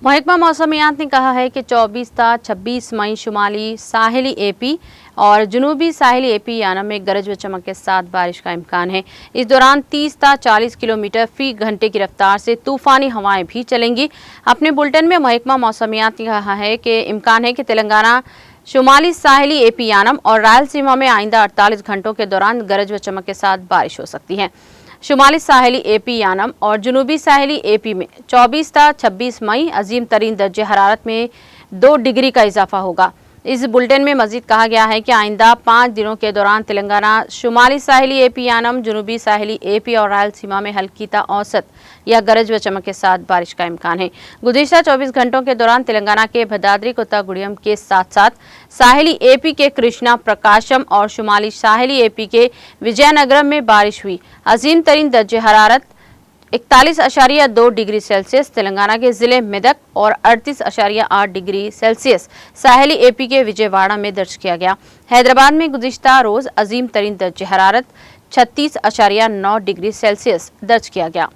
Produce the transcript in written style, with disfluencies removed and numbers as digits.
महकमा मौसमियात ने कहा है कि 24 ता 26 मई शुमाली साहिली एपी और जुनूबी साहिली एपी याना में गरज व चमक के साथ बारिश का इम्कान है। इस दौरान 30 ता 40 किलोमीटर फी घंटे की रफ्तार से तूफानी हवाएं भी चलेंगी। अपने बुलेटिन में महकमा मौसमियात ने कहा है कि इम्कान है कि तेलंगाना, शुमाली साहिली एपी यानम और रायलसीमा में आइंदा 48 घंटों के दौरान गरज व चमक के साथ बारिश हो सकती है। शुमाली साहिली एपी यानम और जुनूबी साहिली एपी में 24 ता 26 मई अजीम तरीन दर्जे हरारत में 2 डिग्री का इजाफा होगा। इस बुलेटिन में मजीद कहा गया है कि आइंदा 5 दिनों के दौरान तेलंगाना, शुमाली साहिली एपी यानम, जुनूबी साहिली एपी और रायलसीमा में हल्की ता औसत या गरज व चमक के साथ बारिश का इम्कान है। गुज़िश्ता 24 घंटों के दौरान तेलंगाना के भद्राद्री कोत्तागुड़ियम के साथ साथ साहिली एपी के कृष्णा, प्रकाशम और शुमाली साहिली एपी के विजयनगरम में बारिश हुई। अजीम तरीन दर्जे हरारत 41.2 डिग्री सेल्सियस तेलंगाना के जिले मेदक और 38.8 डिग्री सेल्सियस साहिली एपी के विजयवाड़ा में दर्ज किया गया। हैदराबाद में गुज़िश्ता रोज अजीम तरीन दर्जे हरारत 36.9 डिग्री सेल्सियस दर्ज किया गया।